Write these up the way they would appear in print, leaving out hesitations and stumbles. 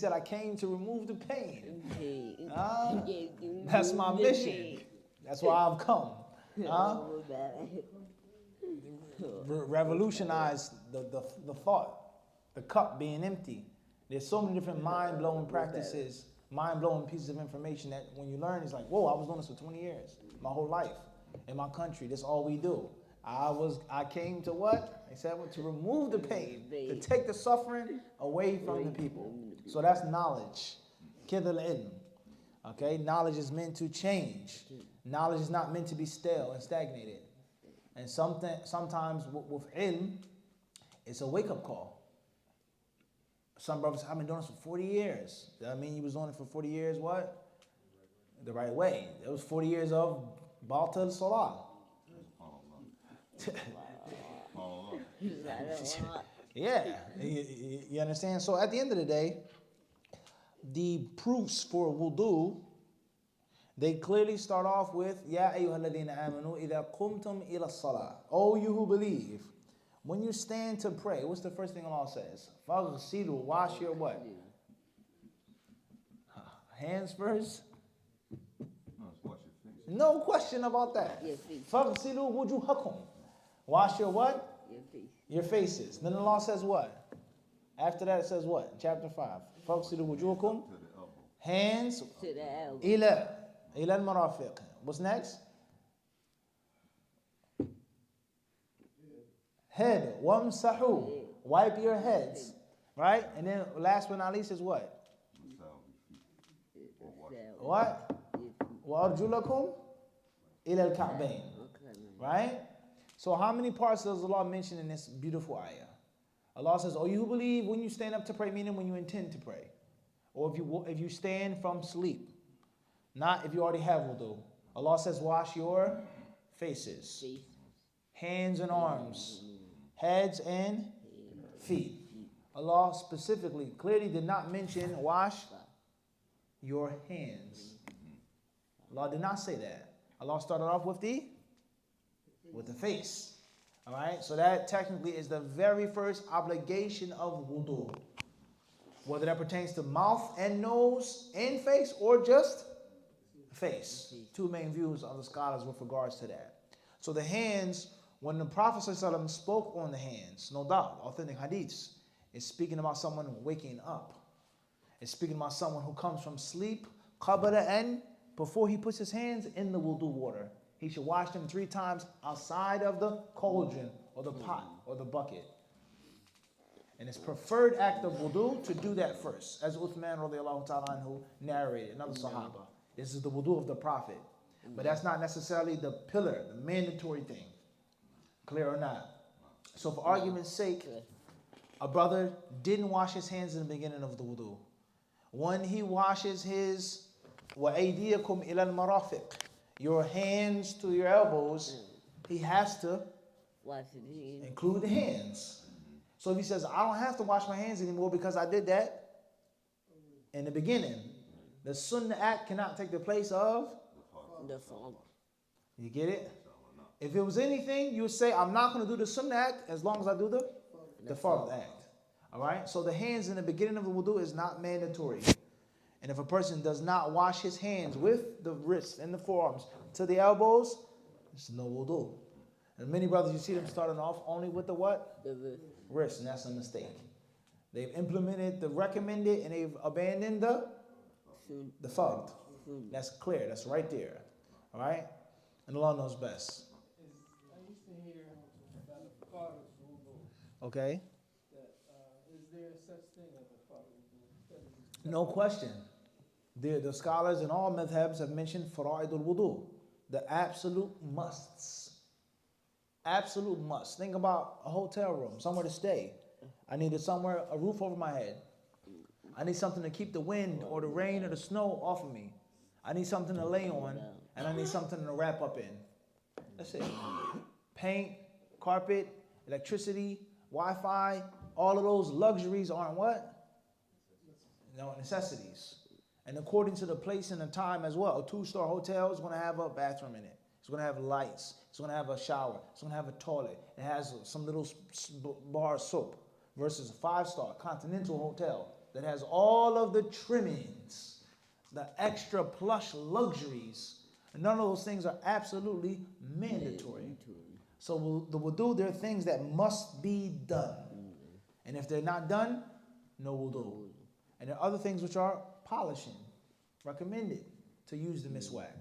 said, I came to remove the pain. That's my mission. That's why I've come. Revolutionize the thought, the cup being empty. There's so many different mind-blowing practices, mind-blowing pieces of information that when you learn, it's like, whoa, I was doing this for 20 years, my whole life, in my country. That's all we do. I came to what? They said to remove the pain, to take the suffering away from the people. So that's knowledge. Kidal ilm. Okay, knowledge is meant to change. Knowledge is not meant to be stale and stagnated. And sometimes with ilm, it's a wake-up call. Some brothers, I've been doing this for 40 years. Does that mean you was doing it for 40 years, what? The right way. It was 40 years of Baltal Salah. Yeah, you understand? So at the end of the day, the proofs for wudu, they clearly start off with, Ya ayyuhalladhina amanu idha qumtum ila salah. Oh, you who believe. When you stand to pray, what's the first thing Allah says? Faghsilu, wash your what? Hands first? No question about that. Faghsilu wujuhakum. Wash your what? Your faces. Then Allah says what? After that it says what? Chapter 5. Faghsilu wujuhakum. Hands ila al-marafiq. What's next? Head, wamsahu, wipe your heads, right? And then last but not least is what? What? وَأَرْجُلَكُمْ إِلَى الْكَعْبَيْنِ. Right? So how many parts does Allah mention in this beautiful ayah? Allah says, oh, you who believe when you stand up to pray, meaning when you intend to pray. Or if you stand from sleep, not if you already have wudu. Allah says, wash your faces, hands and arms, heads and feet. Allah specifically, clearly did not mention wash your hands. Allah did not say that. Allah started off with the face. All right? So that technically is the very first obligation of wudu. Whether that pertains to mouth and nose and face or just face. Two main views of the scholars with regards to that. So the hands, when the Prophet ﷺ spoke on the hands, no doubt, authentic hadiths, is speaking about someone waking up. It's speaking about someone who comes from sleep, qabala, and before he puts his hands in the wudu water, he should wash them 3 times outside of the cauldron or the pot or the bucket. And it's preferred act of wudu to do that first, as Uthman radiallahu ta'ala anhu narrated, another Sahaba. This is the wudu of the Prophet. But that's not necessarily the pillar, the mandatory thing. Clear or not? So for argument's sake, a brother didn't wash his hands in the beginning of the wudu. When he washes his وَأَيْدِيَكُمْ إِلَى الْمَرَافِقِ, your hands to your elbows, he has to include the hands. So if he says, I don't have to wash my hands anymore because I did that in the beginning, the sunnah act cannot take the place of the farm. You get it? If it was anything, you would say, I'm not going to do the sunnah act as long as I do the fard act. All right? So the hands in the beginning of the wudu is not mandatory. And if a person does not wash his hands with the wrists and the forearms to the elbows, it's no wudu. And many brothers, you see them starting off only with the what? The wrist, and that's a mistake. They've implemented the recommended and they've abandoned the fard. That's clear. That's right there. All right? And Allah knows best. I used to hear about a fard wudu. Okay. Is there such thing as a fard wudu? No question. The scholars in all madhabs have mentioned fara'idul wudu, the absolute musts. Absolute must. Think about a hotel room, somewhere to stay. I needed somewhere, a roof over my head. I need something to keep the wind or the rain or the snow off of me. I need something to lay on, and I need something to wrap up in. That's it. Paint, carpet, electricity, Wi-Fi, all of those luxuries aren't what? No, necessities. And according to the place and the time as well, a 2-star hotel is going to have a bathroom in it. It's going to have lights. It's going to have a shower. It's going to have a toilet. It has some little bar soap versus a 5-star continental hotel. that has all of the trimmings, the extra plush luxuries. And none of those things are absolutely mandatory. So the wudu, there are things that must be done. And if they're not done, no wudu. And there are other things which are polishing, recommended to use the miswak,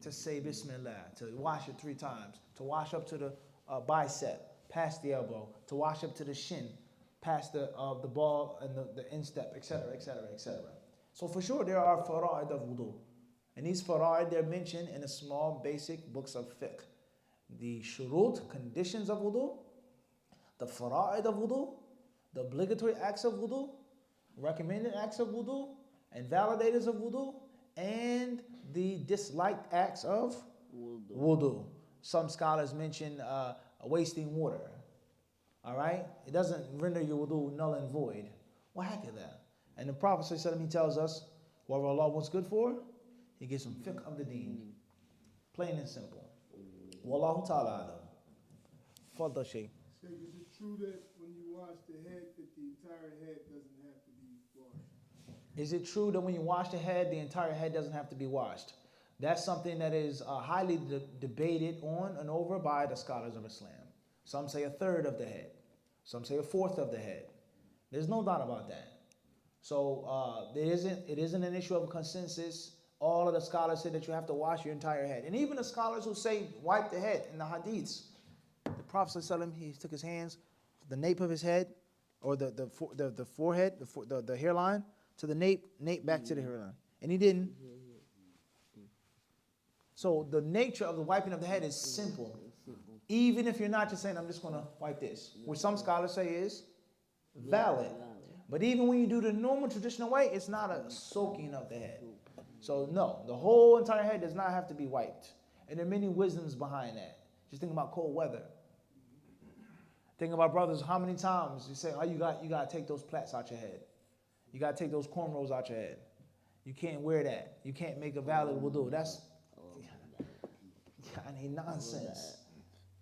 to say Bismillah, to wash it 3 times, to wash up to the bicep, past the elbow, to wash up to the shin, past the ball and the instep, etc., etc., etc. So for sure, there are fara'id of wudu. And these fara'id, they're mentioned in the small, basic books of fiqh. The shurut, conditions of wudu, the fara'id of wudu, the obligatory acts of wudu, recommended acts of wudu, and validators of wudu, and the disliked acts of wudu. Some scholars mention wasting water. All right? It doesn't render your wudu null and void. What heck is that? And the Prophet ﷺ, he tells us, whatever Allah wants good for, he gives some fiqh of the deen. Plain and simple. Wallahu ta'ala alam. Fadda Shaykh. Is it true that when you wash the head, that the entire head doesn't have to be washed? Is it true that when you wash the head, the entire head doesn't have to be washed? That's something that is highly debated on and over by the scholars of Islam. Some say 1/3 of the head. Some say 1/4 of the head. There's no doubt about that. So it isn't an issue of consensus. All of the scholars say that you have to wash your entire head. And even the scholars who say wipe the head in the hadiths. The Prophet ﷺ, he took his hands, the nape of his head, or the forehead, the hairline, to the nape back to the hairline. And he didn't. So the nature of the wiping of the head is simple. Even if you're not just saying, I'm just going to wipe this, which some scholars say is valid. But even when you do the normal traditional way, it's not a soaking of the head. So no, the whole entire head does not have to be wiped. And there are many wisdoms behind that. Just think about cold weather. Think about, brothers, how many times you say, oh, you got to take those plaits out your head. You got to take those cornrows out your head. You can't wear that. You can't make a valid wudu. That's nonsense.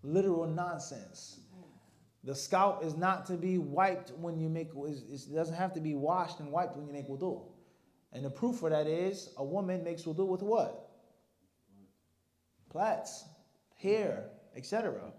Literal nonsense. The scalp is not to be wiped when you make, it doesn't have to be washed and wiped when you make wudu. And the proof for that is a woman makes wudu with what? Plaits, hair, etc.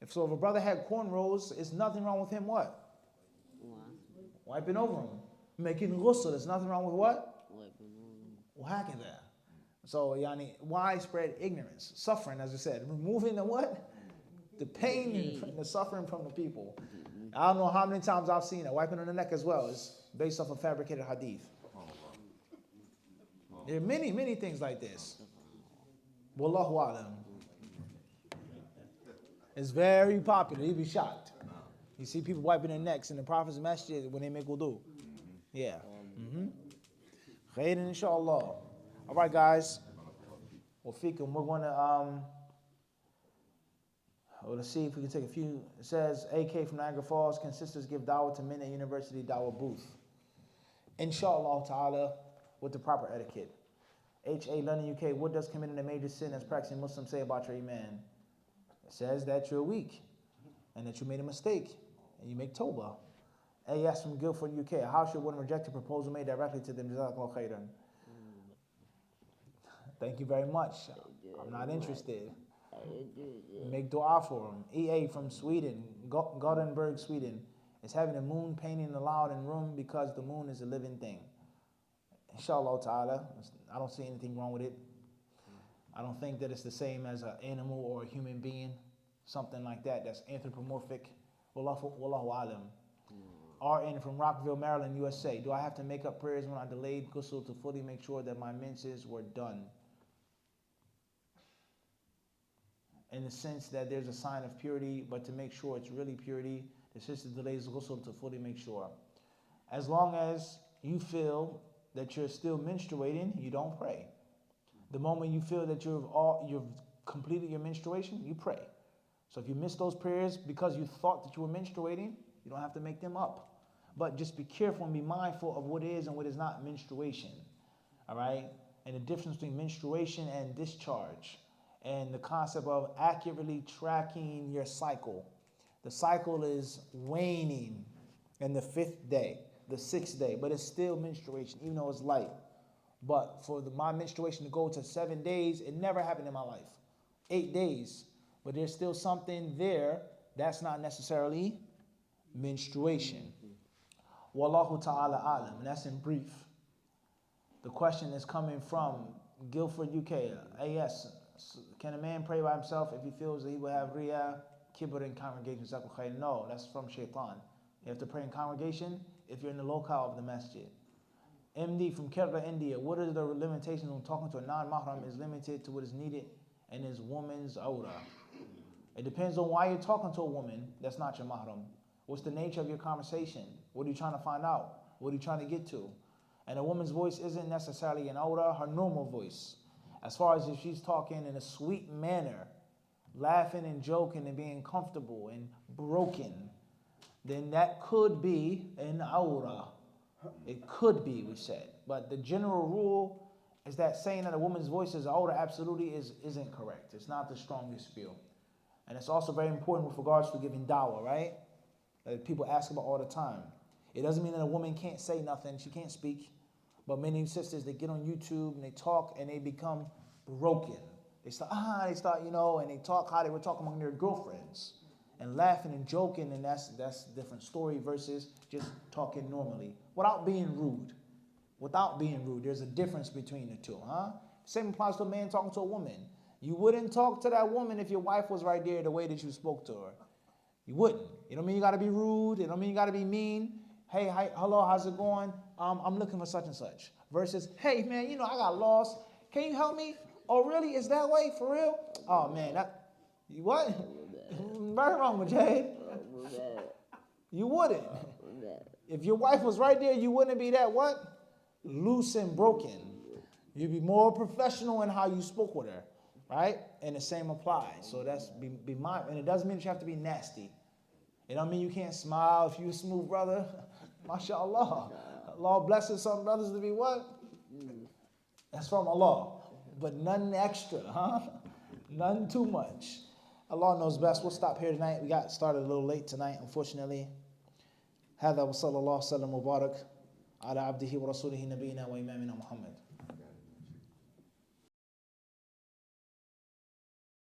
If a brother had cornrows, it's nothing wrong with him what? Wiping over them. Making ghusl, there's nothing wrong with what? Well, how can that? So, widespread ignorance, suffering, as I said, removing the what? The pain and the suffering from the people. I don't know how many times I've seen it. Wiping on the neck as well is based off a fabricated hadith. There are many, many things like this. Wallahu alam. It's very popular. You'd be shocked. You see people wiping their necks in the Prophet's masjid when they make wudu. Yeah. Khairan inshallah. All right, guys. Well, fikum, we're going to let's see if we can take a few. It says, AK from Niagara Falls, can sisters give dawah to men at university dawah booth? Inshallah ta'ala, with the proper etiquette. HA, London, UK, what does committing a major sin as practicing Muslims say about your iman? It says that you're weak and that you made a mistake and you make tawbah. AS from Guildford, UK, how should one reject a proposal made directly to them? Jazakallahu khairan. Thank you very much. I'm not interested. Make dua for him. EA from Sweden, Gothenburg, Sweden, is having a moon painting allowed in room because the moon is a living thing. Inshallah ta'ala, I don't see anything wrong with it. I don't think that it's the same as an animal or a human being, something like that that's anthropomorphic. Wallahu alam. RN from Rockville, Maryland, USA. Do I have to make up prayers when I delayed ghusl to fully make sure that my menses were done? In the sense that there's a sign of purity, but to make sure it's really purity, the sister delays ghusl to fully make sure. As long as you feel that you're still menstruating, you don't pray. The moment you feel that you've completed your menstruation, you pray. So if you miss those prayers because you thought that you were menstruating, you don't have to make them up. But just be careful and be mindful of what is and what is not menstruation. All right? And the difference between menstruation and discharge. And the concept of accurately tracking your cycle. The cycle is waning in the 5th day. the 6th day, but it's still menstruation, even though it's light. But for my menstruation to go to 7 days, it never happened in my life. 8 days, but there's still something there that's not necessarily menstruation. Wallahu ta'ala alam, and that's in brief. The question is coming from Guildford, UK. Yes, can a man pray by himself if he feels that he will have riyah, kibr in congregation? No, that's from shaitan. You have to pray in congregation if you're in the locale of the masjid. MD from Kerala, India. What are the limitations when talking to a non-mahram is limited to what is needed and is woman's awra? It depends on why you're talking to a woman that's not your mahram. What's the nature of your conversation? What are you trying to find out? What are you trying to get to? And a woman's voice isn't necessarily an awra, her normal voice. As far as if she's talking in a sweet manner, laughing and joking and being comfortable and broken, then that could be an awra. It could be, we said. But the general rule is that saying that a woman's voice is awra absolutely isn't correct. It's not the strongest view. And it's also very important with regards to giving dawah, right? That people ask about all the time. It doesn't mean that a woman can't say nothing, she can't speak. But many sisters, they get on YouTube and they talk and they become broken. They start, and they talk how they were talking among their girlfriends and laughing and joking, and that's a different story versus just talking normally without being rude. Without being rude, there's a difference between the two, huh? Same applies to a man talking to a woman. You wouldn't talk to that woman if your wife was right there the way that you spoke to her. You wouldn't. You don't mean you got to be rude. You don't mean you got to be mean. Hey, hi, hello, how's it going? I'm looking for such and such. Versus, hey, man, I got lost. Can you help me? Oh, really? Is that way? For real? Oh, man, what? Very wrong with Jade. You wouldn't. If your wife was right there, you wouldn't be that what? Loose and broken. You'd be more professional in how you spoke with her, right? And the same applies. So that's be mindful. And it doesn't mean that you have to be nasty. It don't mean you can't smile if you're a smooth brother. MashaAllah. Allah blesses some brothers to be what? That's from Allah. But none extra, huh? None too much. Allah knows best. We'll stop here tonight. We got started a little late tonight, unfortunately. هذا وصلى الله وسلم وبارك على عبده ورسوله نبينا وإمامنا محمد.